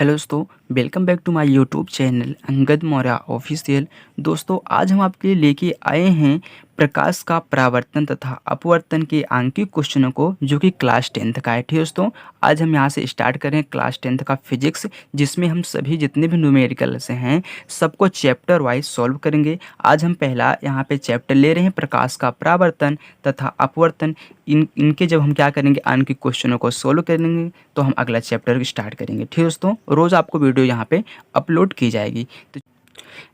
Hello दोस्तों, welcome back to my YouTube channel Angad Maurya official. दोस्तों, आज हम आपके लिए लेके आए हैं प्रकाश का परावर्तन तथा अपवर्तन के आंकिक क्वेश्चनों को, जो कि क्लास 10th का है। ठीक है दोस्तों, आज हम यहाँ से स्टार्ट करें क्लास 10th का फिजिक्स, जिसमें हम सभी जितने भी न्यूमेरिकल्स हैं सबको चैप्टर वाइज सॉल्व करेंगे। आज हम पहला यहाँ पे चैप्टर ले रहे हैं प्रकाश का परावर्तन तथा अपवर्तन। इनके जब हम क्या करेंगे, आंकिक क्वेश्चनों को सॉल्व करेंगे तो हम अगला चैप्टर स्टार्ट करेंगे। ठीक है दोस्तों, रोज़ आपको वीडियो यहाँ पे अपलोड की जाएगी। तो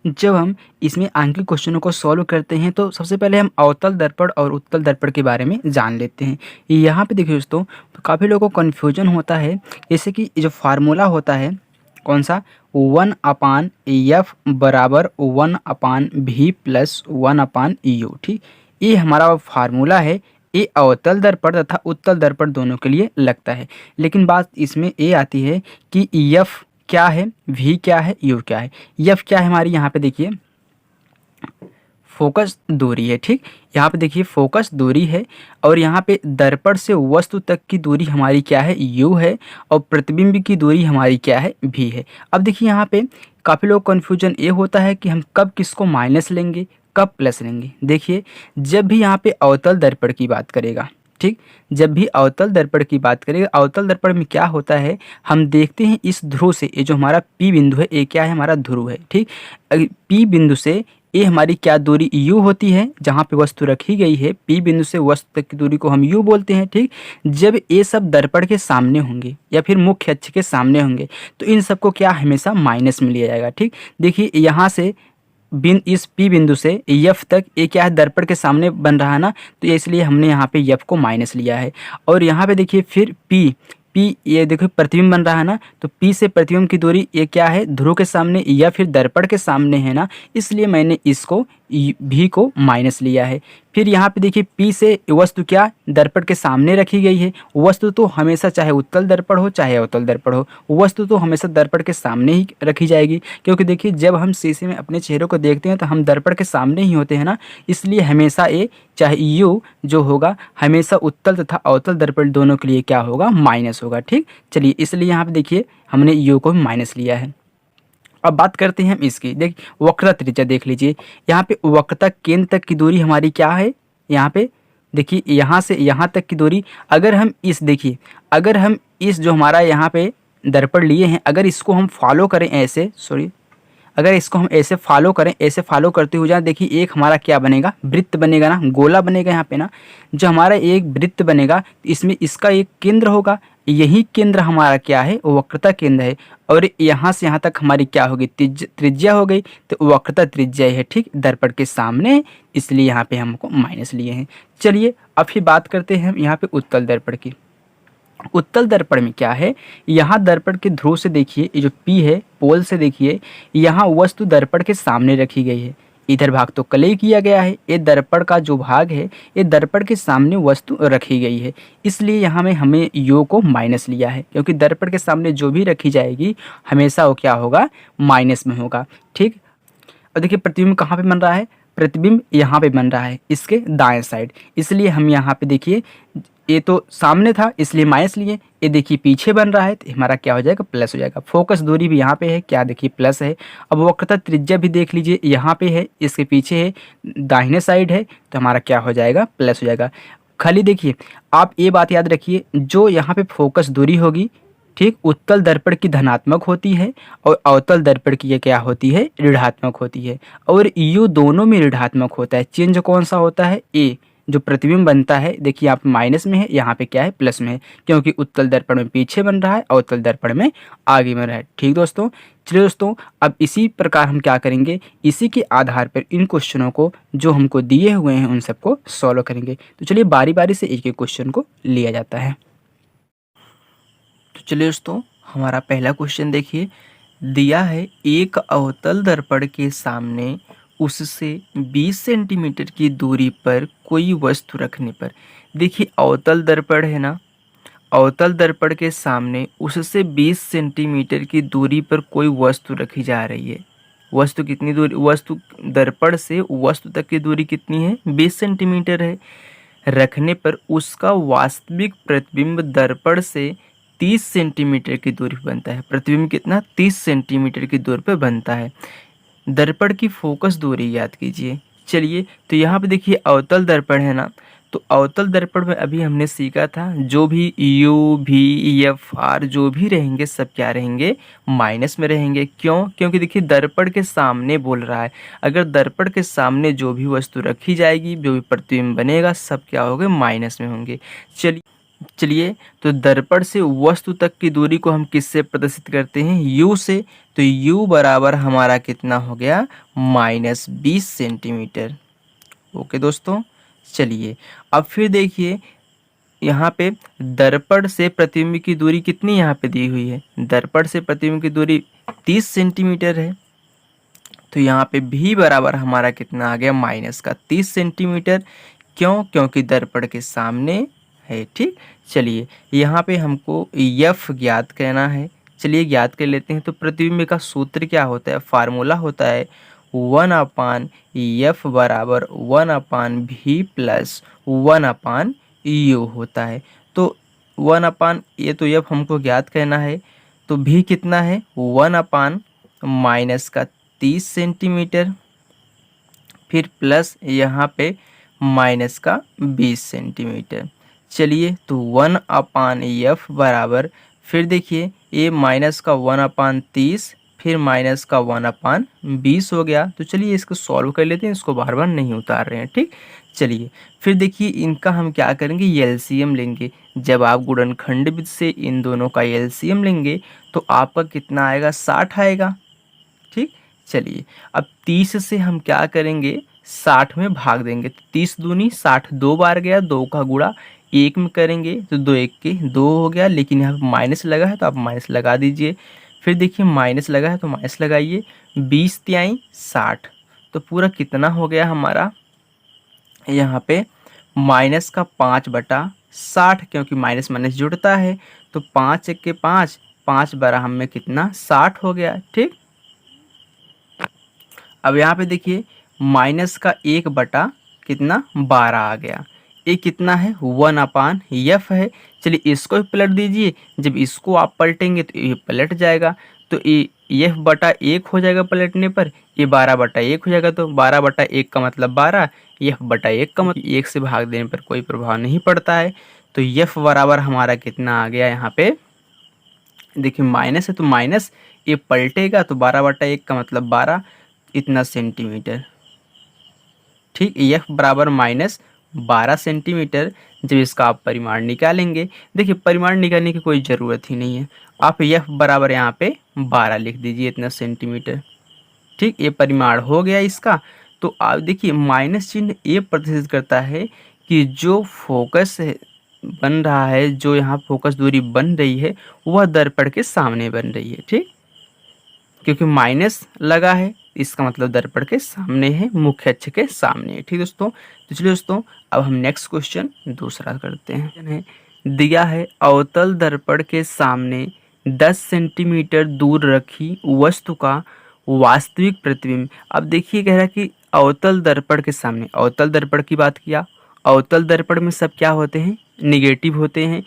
जब हम इसमें आंकिक क्वेश्चनों को सॉल्व करते हैं तो सबसे पहले हम अवतल दर्पण और उत्तल दर्पण के बारे में जान लेते हैं। यहाँ पे देखिए दोस्तों, तो काफ़ी लोगों को कन्फ्यूजन होता है, जैसे कि जो फार्मूला होता है कौन सा, 1/f बराबर 1/v प्लस 1/u। ठीक, ये हमारा फार्मूला है। ये अवतल दर्पण तथा उत्तल दर्पण दोनों के लिए लगता है। लेकिन बात इसमें ये आती है कि एफ क्या है, वी क्या है, यू क्या है। एफ क्या है हमारी, यहाँ पे देखिए फोकस दूरी है। ठीक, यहाँ पे देखिए फोकस दूरी है, और यहाँ पे दर्पण से वस्तु तक की दूरी हमारी क्या है, यू है, और प्रतिबिंब की दूरी हमारी क्या है, भी है। अब देखिए यहाँ पे काफ़ी लोग कन्फ्यूजन ये होता है कि हम कब किसको माइनस लेंगे, कब प्लस लेंगे। देखिए, जब भी यहाँ पे अवतल दर्पण की बात करेगा, ठीक, जब भी अवतल दर्पण की बात करेगा, अवतल दर्पण में क्या होता है, हम देखते हैं इस ध्रुव से, ये जो हमारा पी बिंदु है, ये क्या है, हमारा ध्रुव है। ठीक, पी बिंदु से ये हमारी क्या दूरी यू होती है, जहाँ पे वस्तु रखी गई है पी बिंदु से वस्तु तक की दूरी को हम यू बोलते हैं। ठीक, जब ये सब दर्पण के सामने होंगे या फिर मुख्य अक्ष के सामने होंगे तो इन सबको क्या हमेशा माइनस में लिया जाएगा। ठीक, देखिए यहाँ से इस पी बिंदु से एफ तक ये क्या है, दर्पण के सामने बन रहा है ना, तो इसलिए हमने यहाँ पे एफ को माइनस लिया है। और यहाँ पे देखिए फिर पी ये देखो प्रतिबिंब बन रहा है ना, तो पी से प्रतिबिंब की दूरी ये क्या है, ध्रुव के सामने या फिर दर्पण के सामने है ना, इसलिए मैंने इसको भी को माइनस लिया है। फिर यहाँ पे देखिए पी से वस्तु क्या दर्पण के सामने रखी गई है। वस्तु तो हमेशा चाहे उत्तल दर्पण हो चाहे अवतल दर्पण हो, वस्तु तो हमेशा दर्पण के सामने ही रखी जाएगी, क्योंकि देखिए जब हम शीशे में अपने चेहरे को देखते हैं तो हम दर्पण के सामने ही होते हैं ना, इसलिए हमेशा ये चाहे यू जो होगा हमेशा उत्तल तथा अवतल दर्पण दोनों के लिए क्या होगा, माइनस होगा। ठीक, चलिए इसलिए यहाँ पे देखिए हमने यू को माइनस लिया है। अब बात करते हैं हम इसकी, देखिए वक्रता त्रिज्या देख लीजिए, यहाँ पे वक्रता केंद्र तक की दूरी हमारी क्या है, यहाँ पे देखिए यहाँ से यहाँ तक की दूरी, अगर हम इस देखिए, अगर हम इस जो हमारा यहाँ पे दर्पण लिए हैं, अगर इसको हम फॉलो करें ऐसे, सॉरी, अगर इसको हम ऐसे फॉलो करें, ऐसे फॉलो करते हुए जाए, देखिए एक हमारा क्या बनेगा, वृत्त बनेगा ना, गोला बनेगा यहाँ पे ना, जो हमारा एक वृत्त बनेगा इसमें इसका एक केंद्र होगा, यही केंद्र हमारा क्या है, वक्रता केंद्र है, और यहाँ से यहाँ तक हमारी क्या होगी, त्रिज्या हो गई, तो वक्रता त्रिज्या है। ठीक, दर्पण के सामने, इसलिए यहाँ पे हमको माइनस लिए हैं। चलिए अब फिर बात करते हैं हम यहाँ पे उत्तल दर्पण की। उत्तल दर्पण में क्या है, यहाँ दर्पण के ध्रुव से देखिए, ये जो पी है पोल से देखिए, यहाँ वस्तु दर्पण के सामने रखी गई है, इधर भाग तो कलई किया गया है, ये दर्पण का जो भाग है ये दर्पण के सामने वस्तु रखी गई है, इसलिए यहाँ में हमें यो को माइनस लिया है, क्योंकि दर्पण के सामने जो भी रखी जाएगी हमेशा वो क्या होगा, माइनस में होगा। ठीक, और देखिए प्रतिबिंब कहाँ पे बन रहा है, प्रतिबिंब यहाँ पे बन रहा है इसके दाएं साइड, इसलिए हम यहाँ पे देखिए, ये तो सामने था इसलिए माइनस लिए, ये देखिए पीछे बन रहा है तो हमारा क्या हो जाएगा, प्लस हो जाएगा। फोकस दूरी भी यहाँ पे है, क्या देखिए प्लस है। अब वक्रता त्रिज्या भी देख लीजिए, यहाँ पे है, इसके पीछे है, दाहिने साइड है, तो हमारा क्या हो जाएगा, प्लस हो जाएगा। खाली देखिए आप ये बात याद रखिए, जो यहाँ पे फोकस दूरी होगी, ठीक, उत्तल दर्पण की धनात्मक होती है और अवतल दर्पण की ये क्या होती है, ऋणात्मक होती है, और यू दोनों में ऋणात्मक होता है। चेंज कौन सा होता है, ए जो प्रतिबिंब बनता है, देखिए यहाँ पे माइनस में है, यहाँ पे क्या है, प्लस में है, क्योंकि उत्तल दर्पण में पीछे बन रहा है, अवतल दर्पण में आगे बन रहा है। ठीक दोस्तों, चलिए दोस्तों, अब इसी प्रकार हम क्या करेंगे, इसी के आधार पर इन क्वेश्चनों को जो हमको दिए हुए हैं उन सबको सॉल्व करेंगे। तो चलिए बारी बारी से एक एक क्वेश्चन को लिया जाता है। तो चलिए दोस्तों, हमारा पहला क्वेश्चन देखिए, दिया है एक अवतल दर्पण के सामने उससे 20 सेंटीमीटर की दूरी पर कोई वस्तु रखने पर, देखिए अवतल दर्पण है ना, अवतल दर्पण के सामने उससे 20 सेंटीमीटर की दूरी पर कोई वस्तु रखी जा रही है। वस्तु कितनी दूरी, वस्तु दर्पण से वस्तु तक की दूरी कितनी है, 20 सेंटीमीटर है। रखने पर उसका वास्तविक प्रतिबिंब दर्पण से 30 सेंटीमीटर की दूरी पर बनता है। प्रतिबिंब कितना 30 सेंटीमीटर की दूरी पर बनता है। दर्पण की फोकस दूरी याद कीजिए। चलिए तो यहाँ पे देखिए अवतल दर्पण है ना, तो अवतल दर्पण में अभी हमने सीखा था जो भी यू भी एफ आर जो भी रहेंगे सब क्या रहेंगे, माइनस में रहेंगे। क्यों? क्योंकि देखिए दर्पण के सामने बोल रहा है, अगर दर्पण के सामने जो भी वस्तु रखी जाएगी, जो भी प्रतिबिंब बनेगा, सब क्या होंगे, माइनस में होंगे। चलिए तो दर्पण से वस्तु तक की दूरी को हम किससे प्रदर्शित करते हैं, u से। तो u बराबर हमारा कितना हो गया, -20 सेंटीमीटर। ओके दोस्तों, चलिए अब फिर देखिए यहाँ पे दर्पण से प्रतिबिंब की दूरी कितनी यहाँ पे दी हुई है, दर्पण से प्रतिबिंब की दूरी 30 सेंटीमीटर है। तो यहाँ पे भी बराबर हमारा कितना आ गया, -30 सेंटीमीटर। क्यों? क्योंकि दर्पण के सामने है। ठीक, चलिए यहाँ पे हमको यफ ज्ञात करना है। चलिए ज्ञात कर लेते हैं। तो प्रतिबिंब का सूत्र क्या होता है, फार्मूला होता है 1/f बराबर 1/v प्लस 1/u होता है। तो 1/ ये तो एफ हमको ज्ञात करना है, तो भी कितना है, 1/-30 सेंटीमीटर, फिर प्लस यहाँ पे -20 सेंटीमीटर। चलिए तो 1/f बराबर, फिर देखिए ये -1/30 फिर -1/20 हो गया। तो चलिए इसको सॉल्व कर लेते हैं, इसको बार बार नहीं उतार रहे हैं। ठीक, चलिए फिर देखिए इनका हम क्या करेंगे, एलसीएम लेंगे। जब आप गुणनखंड विधि से इन दोनों का एलसीएम लेंगे तो आपका कितना आएगा, 60 आएगा। ठीक, चलिए अब 30 से हम क्या करेंगे, 60 में भाग देंगे। तो 30 दूनी 60, 2 बार गया, 2 का गुणा 1 में करेंगे तो 2 1 के 2 हो गया, लेकिन यहाँ पे माइनस लगा है तो आप माइनस लगा दीजिए। फिर देखिए माइनस लगा है तो माइनस लगाइए, 20 तिहाई 60, तो पूरा कितना हो गया हमारा यहाँ पे -5/60, क्योंकि माइनस माइनस जुड़ता है। तो 5 1 के 5, 5 बारह हम में कितना 60 हो गया। ठीक, अब यहाँ पे देखिए माइनस का 1/12 आ गया। ये कितना है, 1/f है। चलिए इसको भी पलट दीजिए, जब इसको आप पलटेंगे तो ये पलट जाएगा, तो ये f/1 हो जाएगा पलटने पर, ये 12/1 हो जाएगा। तो 12/1 का मतलब 12, f/1 का मतलब 1 से भाग देने पर कोई प्रभाव नहीं पड़ता है। तो f बराबर हमारा कितना आ गया, यहाँ पे देखिए माइनस है तो माइनस, ये पलटेगा तो 12/1 का मतलब 12 इतना सेंटीमीटर। ठीक, एफ बराबर -12 सेंटीमीटर। जब इसका आप परिमाण निकालेंगे, देखिए परिमाण निकालने की कोई ज़रूरत ही नहीं है, आप एफ बराबर यहाँ पे 12 लिख दीजिए, इतना सेंटीमीटर। ठीक, ये परिमाण हो गया इसका। तो आप देखिए माइनस चिन्ह ये प्रदर्शित करता है कि जो फोकस है बन रहा है, जो यहाँ फोकस दूरी बन रही है वह दर्पण के सामने बन रही है। ठीक, क्योंकि माइनस लगा है इसका मतलब दर्पण के सामने है, मुख्य अक्ष के सामने है। ठीक दोस्तों, तो चलिए दोस्तों अब हम नेक्स्ट क्वेश्चन दूसरा करते हैं। दिया है अवतल दर्पण के सामने 10 सेंटीमीटर दूर रखी वस्तु का वास्तविक प्रतिबिंब। अब देखिए कह रहा है कि अवतल दर्पण के सामने, अवतल दर्पण की बात किया, अवतल दर्पण में सब क्या होते हैं, निगेटिव होते हैं,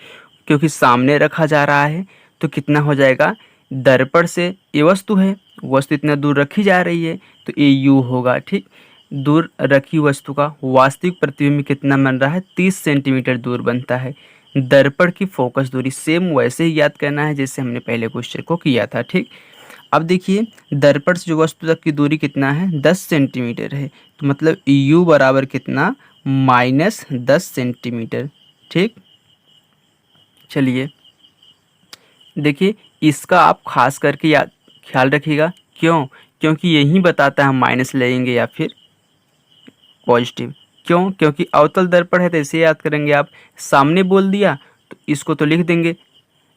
क्योंकि सामने रखा जा रहा है। तो कितना हो जाएगा, दर्पण से ये वस्तु है, वस्तु इतना दूर रखी जा रही है तो ये u होगा। ठीक, दूर रखी वस्तु का वास्तविक प्रतिबिंब कितना बन रहा है, 30 सेंटीमीटर दूर बनता है। दर्पण की फोकस दूरी सेम वैसे ही याद करना है जैसे हमने पहले क्वेश्चन को किया था। ठीक, अब देखिए दर्पण से जो वस्तु तक की दूरी कितना है, 10 सेंटीमीटर है, तो मतलब u बराबर कितना, -10 सेंटीमीटर। ठीक, चलिए देखिए इसका आप खास करके याद ख्याल रखिएगा। क्यों? क्योंकि यही बताता है हम माइनस लेंगे या फिर पॉजिटिव। क्यों? क्योंकि अवतल दर्पण है तो ऐसे याद करेंगे आप, सामने बोल दिया तो इसको तो लिख देंगे,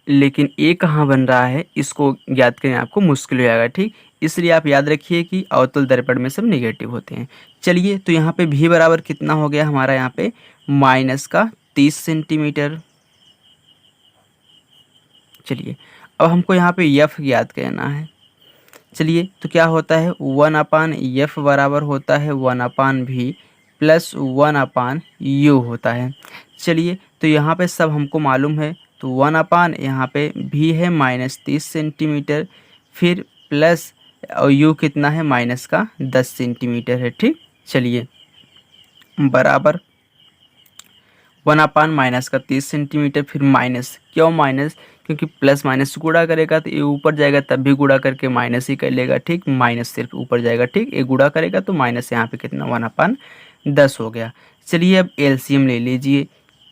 लेकिन ए कहाँ बन रहा है इसको याद करना आपको मुश्किल हो जाएगा। ठीक, इसलिए आप याद रखिए कि अवतल दर्पण में सब निगेटिव होते हैं। चलिए तो यहाँ पे भी बराबर कितना हो गया हमारा, यहाँ पे -30 सेंटीमीटर। चलिए अब हमको यहाँ पे एफ याद करना है। चलिए तो क्या होता है, 1/f बराबर होता है 1/v प्लस 1/u होता है। चलिए तो यहाँ पे सब हमको मालूम है, तो 1 यहाँ पे भी है -30 सेंटीमीटर, फिर प्लस और यू कितना है माइनस का 10 सेंटीमीटर है। ठीक, चलिए बराबर 1 माइनस का 30 सेंटीमीटर, फिर माइनस, क्यों माइनस, क्योंकि प्लस माइनस गुणा करेगा तो ये ऊपर जाएगा, तब भी गुणा करके माइनस ही कर लेगा। ठीक, माइनस सिर्फ ऊपर जाएगा। ठीक, ये गुणा करेगा तो माइनस यहाँ पे कितना 1/10 हो गया। चलिए अब एलसीएम ले लीजिए।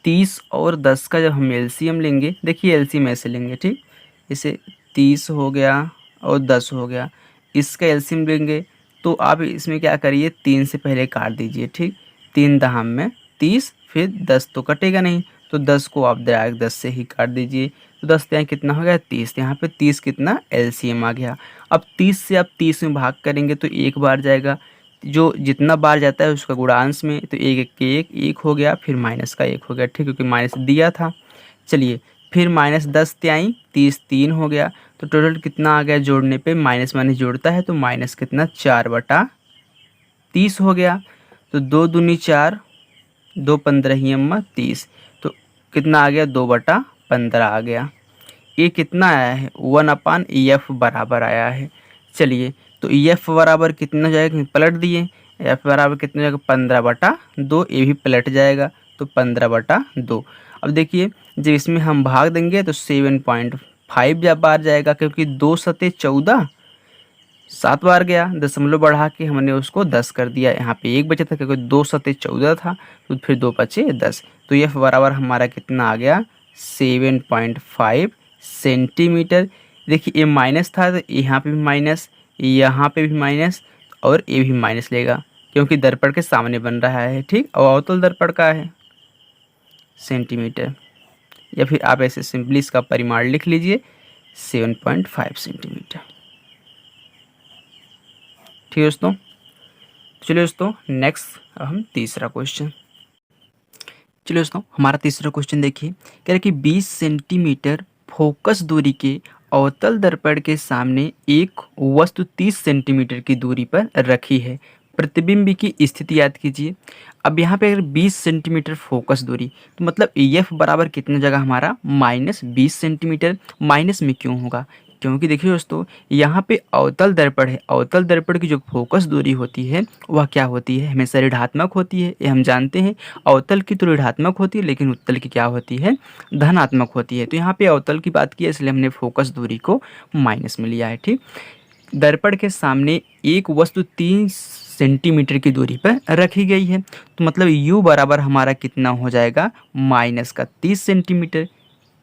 30 और 10 का जब हम एलसीएम लेंगे, देखिए एलसीएम ऐसे लेंगे। ठीक, इसे 30 हो गया और 10 हो गया, इसका एलसीएम लेंगे तो आप इसमें क्या करिए, 3 से पहले काट दीजिए। ठीक, 3 दहम में 30, फिर 10 तो कटेगा नहीं, तो 10 को आप डायरेक्ट 10 से ही काट दीजिए। तो 10 यहाँ कितना हो गया 30, यहाँ पे 30 कितना एलसीएम आ गया। अब 30 से आप 30 में भाग करेंगे तो एक बार जाएगा, जो जितना बार जाता है उसका गुणांश में, तो एक एक के एक हो गया, फिर माइनस का 1 हो गया। ठीक, क्योंकि माइनस दिया था। चलिए फिर -10 त्याई 30 3 हो गया, तो टोटल कितना आ गया जोड़ने पे, माइनस माइनस जोड़ता है तो माइनस कितना 4/30 हो गया। तो 2 दूनी 4, 2 15 ही अम्मा 30, तो कितना आ गया 2/15 आ गया। ये कितना आया है 1/f बराबर आया है। चलिए तो एफ बराबर कितना जाएगा, पलट दिए, एफ बराबर कितना जाएगा 15/2, ये भी पलट जाएगा तो 15/2। अब देखिए जब इसमें हम भाग देंगे तो 7.5 बार जाएगा, क्योंकि 2 सते 14 7 बार गया, दशमलव बढ़ा के हमने उसको 10 कर दिया। यहाँ पे 1 बचा था क्योंकि 2 सते 14 था, तो फिर 2 बचे 10, तो एफ बराबर हमारा कितना आ गया 7.5 सेंटीमीटर। देखिए ये माइनस था तो यहाँ पे भी माइनस, यहाँ पे भी माइनस, और ये भी माइनस लेगा क्योंकि दर्पण के सामने बन रहा है। ठीक, और अवतल दर्पण का है सेंटीमीटर, या फिर आप ऐसे सिंपली इसका परिमाण लिख लीजिए 7.5 सेंटीमीटर। ठीक है दोस्तों, चलिए दोस्तों नेक्स्ट अब हम तीसरा क्वेश्चन। चलिए दोस्तों हमारा तीसरा क्वेश्चन देखिए, कह रहे कि 20 सेंटीमीटर फोकस दूरी के अवतल दर्पण के सामने एक वस्तु 30 सेंटीमीटर की दूरी पर रखी है, प्रतिबिंब की स्थिति याद कीजिए। अब यहाँ पे अगर 20 सेंटीमीटर फोकस दूरी, तो मतलब एफ बराबर कितने जगह हमारा -20 सेंटीमीटर। माइनस में क्यों होगा, क्योंकि देखिए दोस्तों यहाँ पे अवतल दर्पण है, अवतल दर्पण की जो फोकस दूरी होती है वह क्या होती है, हमेशा ऋणात्मक होती है। ये हम जानते हैं, अवतल की तो ऋणात्मक होती है लेकिन उत्तल की क्या होती है, धनात्मक होती है। तो यहाँ पे अवतल की बात की है इसलिए हमने फोकस दूरी को माइनस में लिया है। ठीक, दर्पण के सामने एक वस्तु 30 सेंटीमीटर की दूरी पर रखी गई है, तो मतलब u बराबर हमारा कितना हो जाएगा -30 सेंटीमीटर।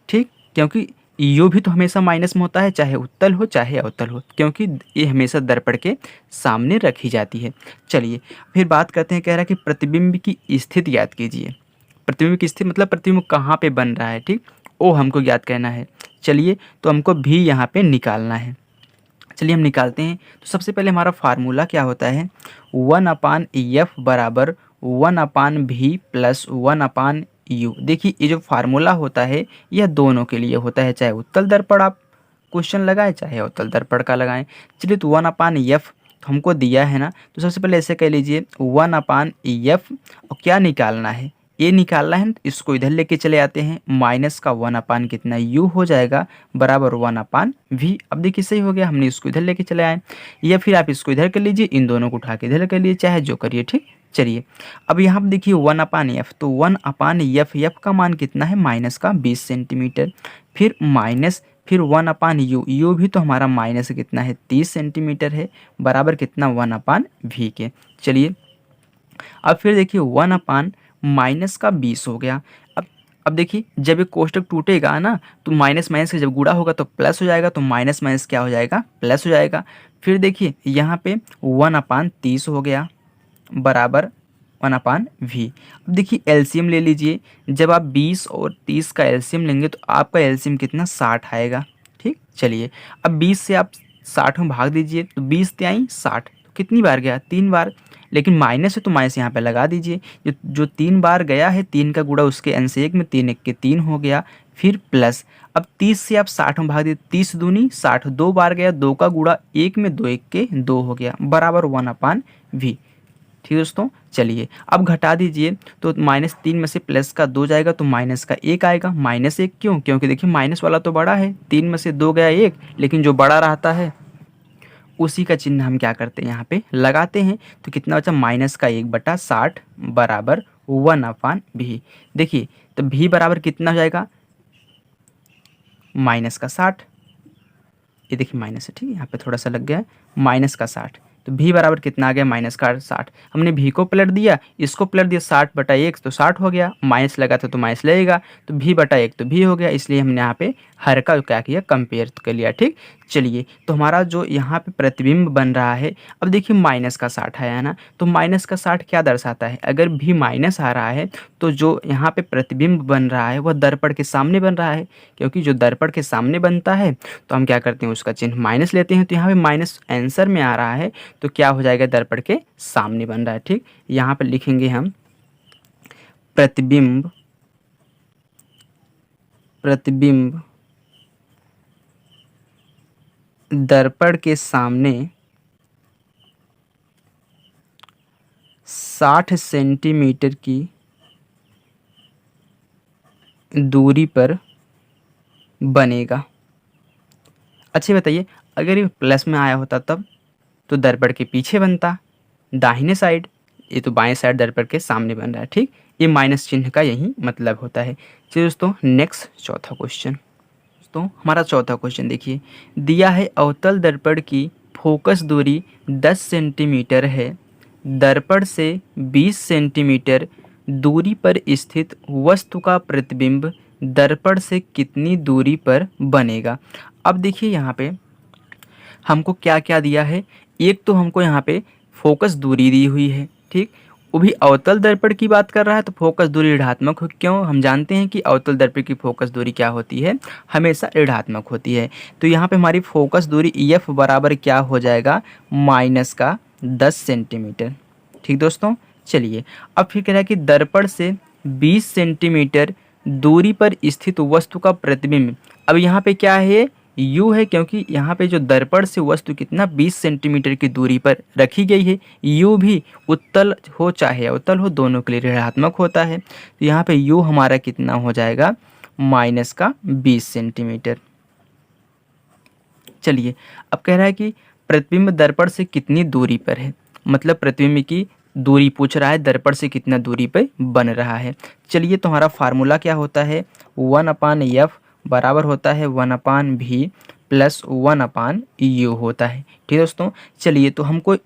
ठीक, क्योंकि u भी तो हमेशा माइनस में होता है, चाहे उत्तल हो चाहे अवतल हो, क्योंकि ये हमेशा दर्पण के सामने रखी जाती है। चलिए फिर बात करते हैं, कह रहा है कि प्रतिबिंब की स्थिति याद कीजिए। प्रतिबिंब की स्थिति मतलब प्रतिबिंब कहाँ पे बन रहा है। ठीक, वो हमको याद करना है। चलिए तो हमको भी यहाँ पे निकालना है। चलिए हम निकालते हैं। तो सबसे पहले हमारा फार्मूला क्या होता है, 1/f बराबर 1/v प्लस 1/u। देखिए ये जो फार्मूला होता है यह दोनों के लिए होता है, चाहे उत्तल दर्पण आप क्वेश्चन लगाएं चाहे अवतल दर्पण का लगाएं। चलिए तो 1/f हमको दिया है ना, तो सबसे पहले ऐसे कह लीजिए 1/f, और क्या निकालना है, ये निकालना है, तो इसको इधर लेके चले आते हैं, माइनस का 1/, कितना u हो जाएगा बराबर 1/v। अब देखिए सही हो गया, हमने इसको इधर लेके चले आए, या फिर आप इसको इधर कर लीजिए, इन दोनों को उठा के इधर कर लीजिए, चाहे जो करिए। ठीक, चलिए अब यहाँ पर देखिए 1/f, तो 1/f, f का मान कितना है -20 सेंटीमीटर, फिर माइनस, फिर 1/u, u भी तो हमारा माइनस कितना है 30 सेंटीमीटर है, बराबर कितना 1/v के। चलिए अब फिर देखिए 1/-20 हो गया। अब देखिए जब ये कोष्टक टूटेगा ना, तो माइनस माइनस का जब गुणा होगा तो प्लस हो जाएगा, तो माइनस माइनस क्या हो जाएगा, प्लस हो जाएगा। फिर देखिए यहाँ पे 1/30 हो गया बराबर 1/v। अब देखिए एलसीएम ले लीजिए, जब आप 20 और 30 का एलसीएम लेंगे तो आपका एलसीएम कितना 60 आएगा। ठीक, चलिए अब 20 से आप 60 में भाग दीजिए, तो 20 त्याई 60, तो कितनी बार गया 3 बार, लेकिन माइनस है तो माइनस यहाँ पे लगा दीजिए, जो 3 बार गया है 3 का गुणा उसके अंश 1 में, 3 1 के 3 हो गया, फिर प्लस। अब 30 से आप 60 में भाग दीजिए, 30 दूनी 60, 2 बार गया, 2 का गुणा 1 में, 2 1 के 2 हो गया, बराबर 1/v। ठीक है दोस्तों। चलिए अब घटा दीजिए, तो -3 में से प्लस का 2 जाएगा तो माइनस का 1 आएगा। -1 क्यों? क्योंकि देखिए माइनस वाला तो बड़ा है, 3 में से 2 गया 1, लेकिन जो बड़ा रहता है उसी का चिन्ह हम क्या करते हैं यहाँ पे लगाते हैं। तो कितना बचा? -1/60 बराबर 1/v। देखिए तो v बराबर कितना हो जाएगा? -60। ये देखिए माइनस है, ठीक है, यहाँ पे थोड़ा सा लग गया है, -60। तो v बराबर कितना आ गया? -60। हमने v को पलट दिया, इसको पलट दिया, 60/1 तो 60 हो गया, माइनस लगा था तो माइनस लगेगा, तो v/1 तो v हो गया, इसलिए हमने यहाँ पे हर का क्या किया? कंपेयर कर लिया। ठीक, चलिए तो हमारा जो यहाँ पे प्रतिबिंब बन रहा है, अब देखिए -60 आया ना, तो -60 क्या दर्शाता है? अगर v माइनस आ रहा है तो जो यहाँ पे प्रतिबिंब बन रहा है वह दर्पण के सामने बन रहा है, क्योंकि जो दर्पण के सामने बनता है तो हम क्या करते हैं? उसका चिन्ह माइनस लेते हैं। तो यहाँ पे माइनस आंसर में आ रहा है तो क्या हो जाएगा? दर्पण के सामने बन रहा है। ठीक, यहाँ पे लिखेंगे हम प्रतिबिंब दर्पण के सामने 60 सेंटीमीटर की दूरी पर बनेगा। अच्छा बताइए, अगर ये प्लस में आया होता तब तो दर्पण के पीछे बनता, दाहिने साइड, ये तो बाएं साइड दर्पण के सामने बन रहा है। ठीक, ये माइनस चिन्ह का यही मतलब होता है। चलिए दोस्तों नेक्स्ट चौथा क्वेश्चन। दोस्तों हमारा चौथा क्वेश्चन देखिए, दिया है अवतल दर्पण की फोकस दूरी 10 सेंटीमीटर है, दर्पण से 20 सेंटीमीटर दूरी पर स्थित वस्तु का प्रतिबिंब दर्पण से कितनी दूरी पर बनेगा। अब देखिए यहाँ पे हमको क्या क्या दिया है। एक तो हमको यहाँ पे फोकस दूरी दी हुई है, ठीक, वो भी अवतल दर्पण की बात कर रहा है तो फोकस दूरी ऋणात्मक हो। क्यों? हम जानते हैं कि अवतल दर्पण की फोकस दूरी क्या होती है? हमेशा ऋणात्मक होती है। तो यहाँ पे हमारी फोकस दूरी EF बराबर क्या हो जाएगा? -10 सेंटीमीटर। ठीक दोस्तों, चलिए अब फिर कह रहा है कि दर्पण से 20 सेंटीमीटर दूरी पर स्थित वस्तु का प्रतिबिंब। अब यहाँ पे क्या है? U है, क्योंकि यहाँ पे जो दर्पण से वस्तु कितना 20 सेंटीमीटर की दूरी पर रखी गई है। U भी उत्तल हो चाहे अवतल हो, दोनों के लिए ऋणात्मक होता है। तो यहाँ पे U हमारा कितना हो जाएगा? -20 सेंटीमीटर। चलिए अब कह रहा है कि प्रतिबिंब दर्पण से कितनी दूरी पर है, मतलब प्रतिबिंब की दूरी पूछ रहा है, दर्पण से कितना दूरी पर बन रहा है। चलिए तो हमारा फार्मूला क्या होता है? 1/F बराबर होता है 1/v प्लस 1/u होता है। ठीक दोस्तों, चलिए तो हमको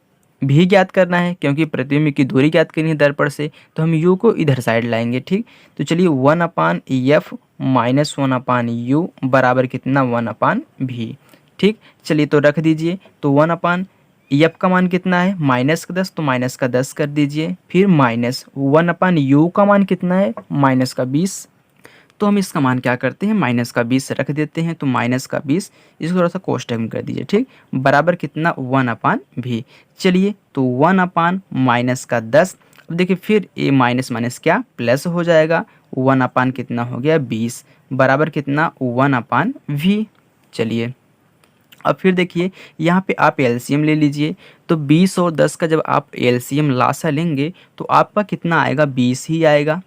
भी ज्ञात करना है, क्योंकि प्रतिबिंब की दूरी ज्ञात करनी है दर्पण से, तो हम u को इधर साइड लाएंगे। ठीक, तो चलिए 1/F माइनस 1/u बराबर कितना? 1/v। ठीक, चलिए तो रख दीजिए। तो 1/F का मान कितना है? -10, तो -10 कर दीजिए। फिर माइनस 1/u का मान कितना है? -20। तो हम इसका मान क्या करते हैं? -20 रख देते हैं। तो -20 इसको थोड़ा सा कोष्टक में कर दीजिए। ठीक, बराबर कितना? 1/v। चलिए तो 1/-10। अब देखिए फिर ये माइनस माइनस क्या प्लस हो जाएगा, 1/ कितना हो गया? 20 बराबर कितना? 1/v। चलिए अब फिर देखिए यहाँ पे आप एलसीएम ले लीजिए। तो 20 और 10 का जब आप एलसीएम लासा लेंगे तो आपका कितना आएगा? 20 ही आएगा।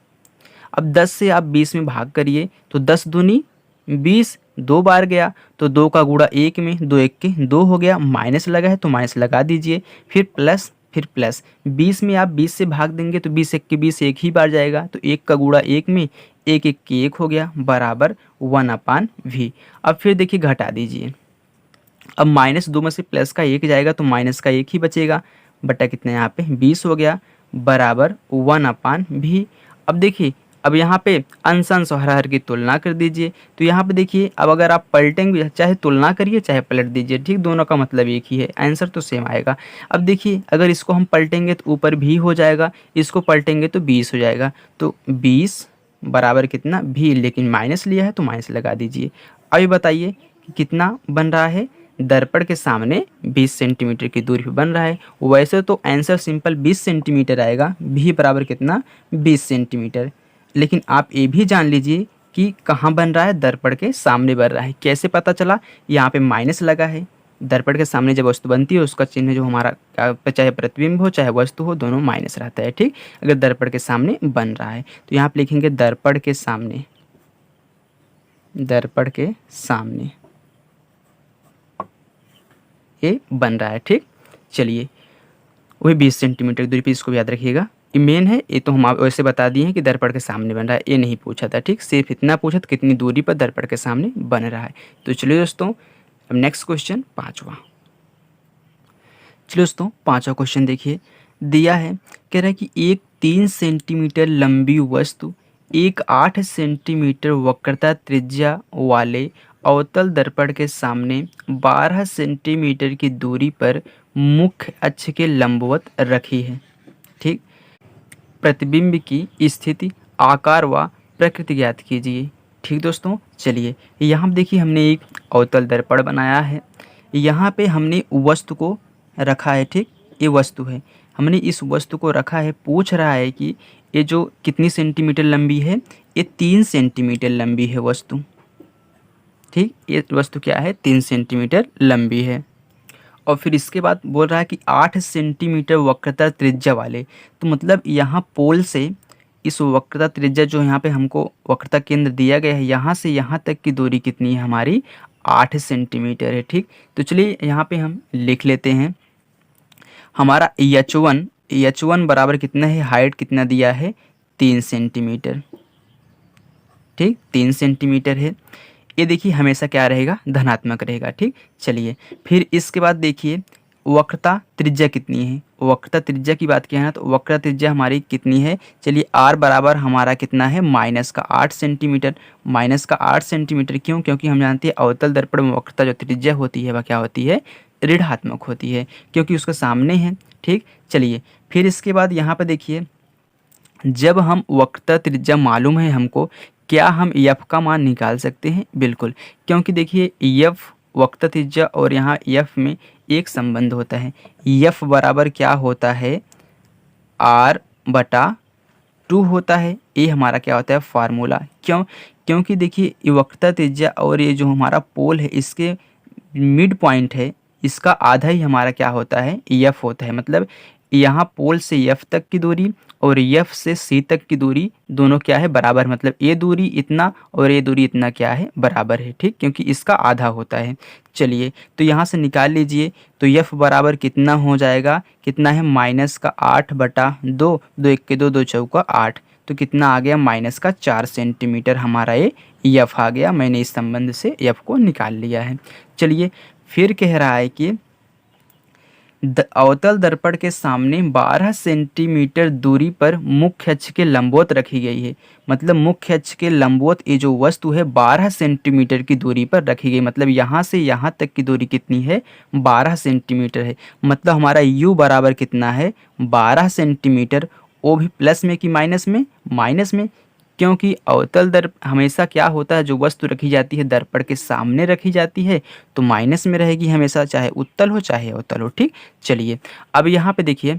अब 10 से आप 20 में भाग करिए तो 10 दूनी 20, 2 बार गया तो 2 का गुणा 1 में, 2 1 के 2 हो गया, माइनस लगा है तो माइनस लगा दीजिए, फिर प्लस, फिर प्लस। 20 में आप 20 से भाग देंगे तो 20 1 के 20 एक ही बार जाएगा, तो 1 का गुणा 1 में, 1 1 के 1 हो गया बराबर 1/v। अब फिर देखिए घटा दीजिए। अब -2 में से प्लस का 1 जाएगा तो माइनस का 1 ही बचेगा, बटा कितना यहाँ पे 20 हो गया बराबर 1/v। अब देखिए अब यहाँ पे अंश अंश और हर की तुलना कर दीजिए। तो यहाँ पे देखिए अब अगर आप पलटेंगे, चाहे तुलना करिए चाहे पलट दीजिए, ठीक, दोनों का मतलब एक ही है, आंसर तो सेम आएगा। अब देखिए अगर इसको हम पलटेंगे तो ऊपर भी हो जाएगा, इसको पलटेंगे तो 20 हो जाएगा। तो 20 बराबर कितना? v, लेकिन माइनस लिया है तो माइनस लगा दीजिए। अभी बताइए कि कितना बन रहा है? दर्पण के सामने 20 सेंटीमीटर की दूरी पर बन रहा है। वैसे तो आंसर सिंपल 20 सेंटीमीटर आएगा, v बराबर कितना? 20 सेंटीमीटर। लेकिन आप ये भी जान लीजिए कि कहाँ बन रहा है? दर्पण के सामने बन रहा है। कैसे पता चला? यहाँ पे माइनस लगा है, दर्पण के सामने जब वस्तु बनती है उसका चिन्ह जो हमारा चाहे प्रतिबिंब हो चाहे वस्तु हो दोनों माइनस रहता है, ठीक। अगर दर्पण के सामने बन रहा है तो यहाँ पे लिखेंगे दर्पण के सामने, दर्पण के सामने ये बन रहा है, ठीक। चलिए वही 20 सेंटीमीटर दूरी पे, इसको याद रखिएगा। ये मेन है, ये तो हम वैसे बता दिए हैं कि दर्पण के सामने बन रहा है, ये नहीं पूछा था, ठीक। सिर्फ इतना पूछा था कितनी दूरी पर दर्पण के सामने बन रहा है। तो चलिए दोस्तों अब नेक्स्ट क्वेश्चन 5वां। चलिए दोस्तों 5वां क्वेश्चन देखिए, दिया है, कह रहा है कि एक 3 सेंटीमीटर लंबी वस्तु एक 8 सेंटीमीटर वक्रता त्रिज्या वाले अवतल दर्पण के सामने 12 सेंटीमीटर की दूरी पर मुख्य अक्ष के लंबवत रखी है, ठीक। प्रतिबिंब की स्थिति, आकार व प्रकृति ज्ञात कीजिए, ठीक दोस्तों। चलिए यहाँ देखिए हमने एक अवतल दर्पण बनाया है, यहाँ पे हमने वस्तु को रखा है, ठीक। ये वस्तु है, हमने इस वस्तु को रखा है, पूछ रहा है कि ये जो कितनी सेंटीमीटर लंबी है, ये 3 सेंटीमीटर लंबी है वस्तु, ठीक। ये वस्तु क्या है, 3 सेंटीमीटर लंबी है। और फिर इसके बाद बोल रहा है कि 8 सेंटीमीटर वक्रता त्रिज्या वाले, तो मतलब यहाँ पोल से इस वक्रता त्रिज्या जो यहाँ पे हमको वक्रता केंद्र दिया गया है, यहाँ से यहाँ तक की दूरी कितनी है हमारी, 8 सेंटीमीटर है, ठीक। तो चलिए यहाँ पे हम लिख लेते हैं, हमारा H1 बराबर कितना है, हाइट कितना दिया है, 3 सेंटीमीटर, ठीक, 3 सेंटीमीटर है। ये देखिए हमेशा क्या रहेगा, धनात्मक रहेगा, ठीक। चलिए फिर इसके बाद देखिए वक्रता त्रिज्या कितनी है, वक्रता त्रिज्या की बात किया है ना, तो वक्रता त्रिज्या हमारी कितनी है, चलिए R बराबर हमारा कितना है, माइनस का 8 सेंटीमीटर। माइनस का 8 सेंटीमीटर क्यों, क्योंकि हम जानते हैं अवतल दर्पण में वक्रता जो त्रिज्या होती है वह क्या होती है, ऋणात्मक होती है, क्योंकि उसके सामने है, ठीक। चलिए फिर इसके बाद यहाँ पर देखिए, जब हम वक्रता त्रिज्या मालूम है हमको, क्या हम एफ का मान निकाल सकते हैं, बिल्कुल, क्योंकि देखिए एफ वक्रता त्रिज्या और यहाँ एफ में एक संबंध होता है, एफ बराबर क्या होता है, R/2 होता है, ये हमारा क्या होता है फार्मूला। क्यों, क्योंकि देखिए ये वक्रता त्रिज्या और ये जो हमारा पोल है इसके मिड पॉइंट है, इसका आधा ही हमारा क्या होता है, एफ होता है। मतलब यहाँ पोल से एफ तक की दूरी और एफ से सी तक की दूरी दोनों क्या है, बराबर, मतलब ये दूरी इतना और ये दूरी इतना क्या है, बराबर है, ठीक, क्योंकि इसका आधा होता है। चलिए तो यहाँ से निकाल लीजिए, तो एफ बराबर कितना हो जाएगा, कितना है, माइनस का 8/2, 2 1 के 2, 2 चौका 8, तो कितना आ गया, माइनस का 4 सेंटीमीटर हमारा ये एफ आ गया। मैंने इस संबंध से एफ को निकाल लिया है। चलिए फिर कह रहा है कि अवतल दर्पण के सामने 12 सेंटीमीटर दूरी पर मुख्य अक्ष के लंबवत रखी गई है, मतलब मुख्य अक्ष के लंबवत ये जो वस्तु है 12 सेंटीमीटर की दूरी पर रखी गई, मतलब यहाँ से यहाँ तक की दूरी कितनी है, 12 सेंटीमीटर है। मतलब हमारा u बराबर कितना है, 12 सेंटीमीटर, वो भी प्लस में कि माइनस में, माइनस में, क्योंकि अवतल दर्प हमेशा क्या होता है, जो वस्तु रखी जाती है दर्पण के सामने रखी जाती है तो माइनस में रहेगी हमेशा, चाहे उत्तल हो चाहे अवतल हो, ठीक। चलिए अब यहाँ पे देखिए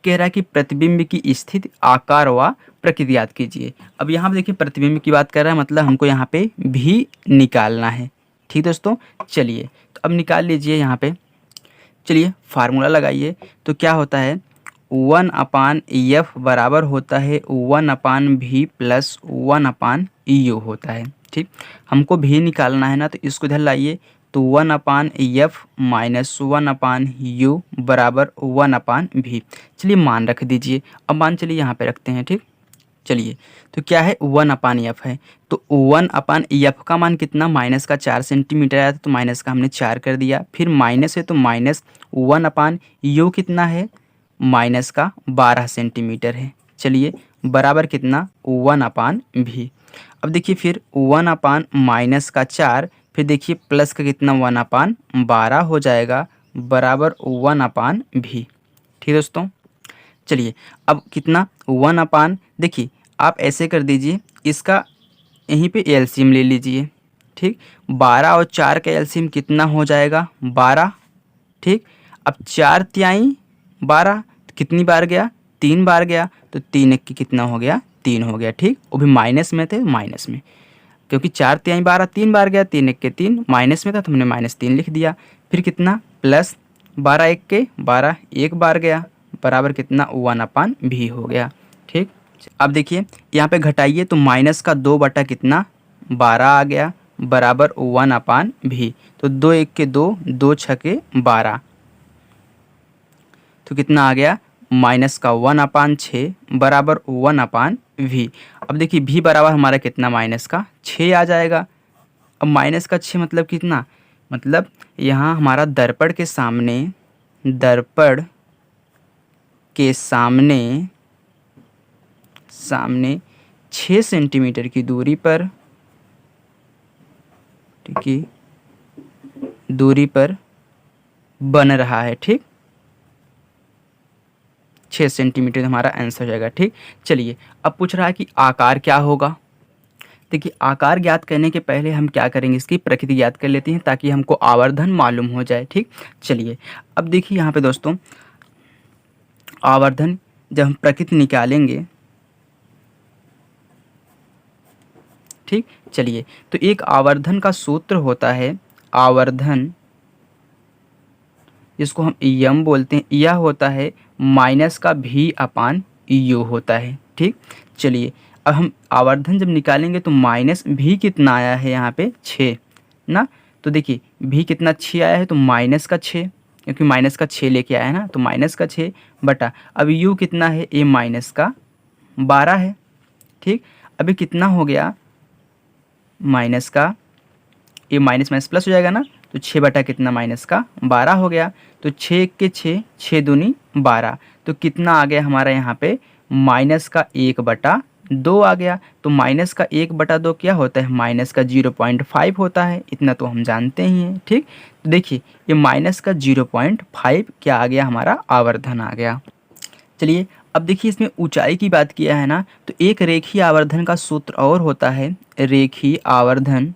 कह रहा है कि प्रतिबिंब की स्थिति, आकार व प्रकृति याद कीजिए। अब यहाँ पे देखिए प्रतिबिंब की बात कर रहा है, मतलब हमको यहाँ पे भी निकालना है, ठीक दोस्तों। चलिए तो अब निकाल लीजिए यहाँ पे, चलिए फार्मूला लगाइए, तो क्या होता है, 1/f बराबर होता है 1/v प्लस 1/u होता है, ठीक। हमको भी निकालना है ना, तो इसको इधर लाइए, तो 1/f माइनस 1/u बराबर 1/v। चलिए मान रख दीजिए, अब मान चलिए यहाँ पे रखते हैं, ठीक। चलिए तो क्या है, 1/f है, तो 1/f का मान कितना, माइनस का 4 सेंटीमीटर आया था, तो माइनस का हमने 4 कर दिया, फिर माइनस है तो माइनस 1/u कितना है, माइनस का 12 सेंटीमीटर है। चलिए बराबर कितना, 1/v। अब देखिए फिर 1/ माइनस का 4, फिर देखिए प्लस का कितना, 1/12 हो जाएगा, बराबर 1/v, ठीक दोस्तों। चलिए अब कितना, 1/, देखिए आप ऐसे कर दीजिए, इसका यहीं पे एलसीएम ले लीजिए, ठीक। 12 और 4 का एलसीएम कितना हो जाएगा, 12, ठीक। अब 4 तिहाई 12 कितनी बार गया, 3 बार गया, तो 3 1 की कितना हो गया, 3 हो गया, ठीक। वो भी माइनस में थे, माइनस में। क्योंकि 4 तिहाई 12 3 बार गया, 3 एक के 3 माइनस में था तो हमने -3 लिख दिया। फिर कितना प्लस 12 एक के 12 एक बार गया बराबर कितना 1/v हो गया। ठीक, अब देखिए यहाँ पे घटाइए तो माइनस का 2 बटा कितना 12 आ गया बराबर 1/v। तो 2 एक के 2 2 छके 12 तो कितना आ गया माइनस का 1/6 बराबर 1/v। अब देखिए v बराबर हमारा कितना माइनस का 6 आ जाएगा। अब माइनस का 6 मतलब कितना, मतलब यहाँ हमारा दर्पण के सामने 6 सेंटीमीटर की दूरी पर, ठीक है, दूरी पर बन रहा है। ठीक, 6 सेंटीमीटर हमारा आंसर हो जाएगा। ठीक, चलिए अब पूछ रहा है कि आकार क्या होगा। देखिए आकार ज्ञात करने के पहले हम क्या करेंगे, इसकी प्रकृति ज्ञात कर लेते हैं ताकि हमको आवर्धन मालूम हो जाए। ठीक, चलिए अब देखिए यहाँ पे दोस्तों आवर्धन जब हम प्रकृति निकालेंगे, ठीक, चलिए तो एक आवर्धन का सूत्र होता है, आवर्धन जिसको हम यम बोलते हैं, यह होता है माइनस का v/u होता है। ठीक, चलिए अब हम आवर्धन जब निकालेंगे तो माइनस v कितना आया है यहाँ पे 6 ना, तो देखिए v कितना 6 आया है तो माइनस का 6, क्योंकि माइनस का 6 लेके आया है ना, तो माइनस का 6 बटा अब u कितना है, ये माइनस का 12 है। ठीक, अभी कितना हो गया माइनस का, ये माइनस माइनस प्लस हो जाएगा ना, तो 6 बटा कितना माइनस का 12 हो गया। तो 6 के 6 6 दूनी 12, तो कितना आ गया हमारा यहाँ पे माइनस का 1/2 आ गया। तो माइनस का 1/2 क्या होता है, माइनस का 0.5 होता है, इतना तो हम जानते ही हैं। ठीक, तो देखिए ये माइनस का 0.5 क्या आ गया, हमारा आवर्धन आ गया। चलिए अब देखिए इसमें ऊंचाई की बात किया है ना, तो एक रेखीय आवर्धन का सूत्र और होता है, रेखीय आवर्धन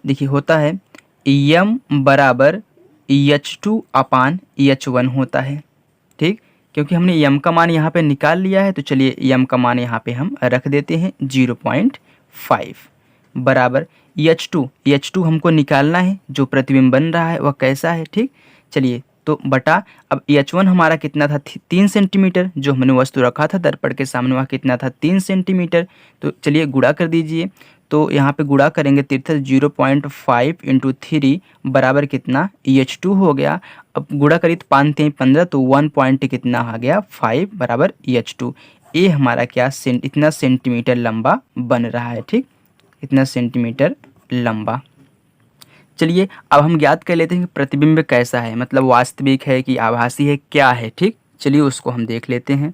देखिए होता है m बराबर h2/h1 होता है। ठीक, क्योंकि हमने m का मान यहाँ पे निकाल लिया है तो चलिए m का मान यहाँ पे हम रख देते हैं 0.5 बराबर h2 हमको निकालना है, जो प्रतिबिंब बन रहा है वह कैसा है। ठीक, चलिए तो बटा अब h1 हमारा कितना था 3 सेंटीमीटर, जो हमने वस्तु रखा था दर्पण के सामने वह कितना था 3 सेंटीमीटर। तो चलिए गुणा कर दीजिए, तो यहाँ पे गुणा करेंगे 0.5 × 3 बराबर कितना h2 हो गया। अब गुणा करिए तो 5 3 15, तो 1 पॉइंट कितना आ गया 5 बराबर h2। ये हमारा क्या इतना सेंटीमीटर लंबा बन रहा है। ठीक, इतना सेंटीमीटर लंबा। चलिए अब हम ज्ञात कर लेते हैं कि प्रतिबिंब कैसा है, मतलब वास्तविक है कि आभासी है, क्या है। ठीक, चलिए उसको हम देख लेते हैं।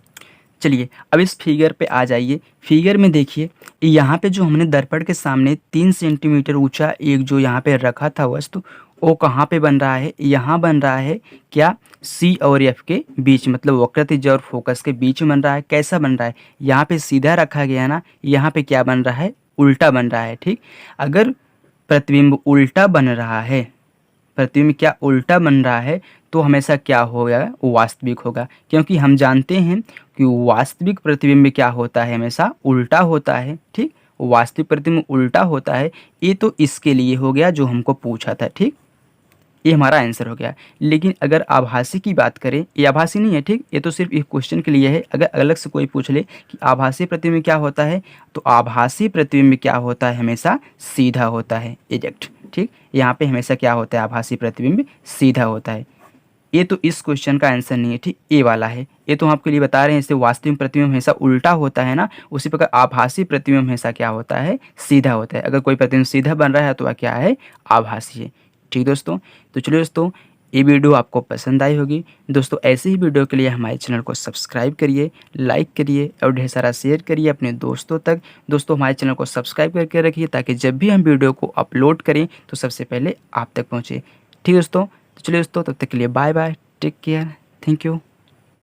चलिए अब इस फिगर पे आ जाइए। फिगर में देखिए यहाँ पे जो हमने दर्पण के सामने 3 सेंटीमीटर ऊंचा एक जो यहाँ पे रखा था वस्तु, वो कहाँ पे बन रहा है, यहाँ बन रहा है क्या C और F के बीच, मतलब वक्रत्रिज्या और फोकस के बीच में बन रहा है। कैसा बन रहा है, यहाँ पे सीधा रखा गया ना, यहाँ पे क्या बन रहा है, उल्टा बन रहा है। ठीक, अगर प्रतिबिंब उल्टा बन रहा है, प्रतिबिंब क्या उल्टा बन रहा है, तो हमेशा क्या होगा, वास्तविक होगा, क्योंकि हम जानते हैं कि वास्तविक प्रतिबिंब क्या होता है, हमेशा उल्टा होता है। ठीक, वास्तविक प्रतिबिंब उल्टा होता है। ये तो इसके लिए हो गया जो हमको पूछा था। ठीक, ये हमारा आंसर हो गया। लेकिन अगर आभासी की बात करें, ये आभासी नहीं है। ठीक, ये तो सिर्फ एक क्वेश्चन के लिए है। अगर अलग से कोई पूछ ले कि आभासी प्रतिबिंब क्या होता है, तो आभासी प्रतिबिंब क्या होता है, हमेशा सीधा होता है, एग्जैक्ट। ठीक, यहाँ पे हमेशा क्या होता है, आभासी प्रतिबिंब सीधा होता है। ये तो इस क्वेश्चन का आंसर नहीं है। ठीक, ये वाला है, ये तो हम आपके लिए बता रहे हैं। इससे वास्तविक प्रतिबिंब हमेशा उल्टा होता है ना, उसी प्रकार आभासी प्रतिबिंब हमेशा क्या होता है, सीधा होता है। अगर कोई प्रतिबिंब सीधा बन रहा है तो वह क्या है, आभासी है। ठीक दोस्तों, तो चलिए दोस्तों ये वीडियो आपको पसंद आई होगी। दोस्तों ऐसे ही वीडियो के लिए हमारे चैनल को सब्सक्राइब करिए, लाइक करिए और ढेर सारा शेयर करिए अपने दोस्तों तक। दोस्तों हमारे चैनल को सब्सक्राइब करके रखिए ताकि जब भी हम वीडियो को अपलोड करें तो सबसे पहले आप तक पहुँचे। ठीक दोस्तों, तो चलिए दोस्तों तब तक के लिए bye bye, take care, thank you.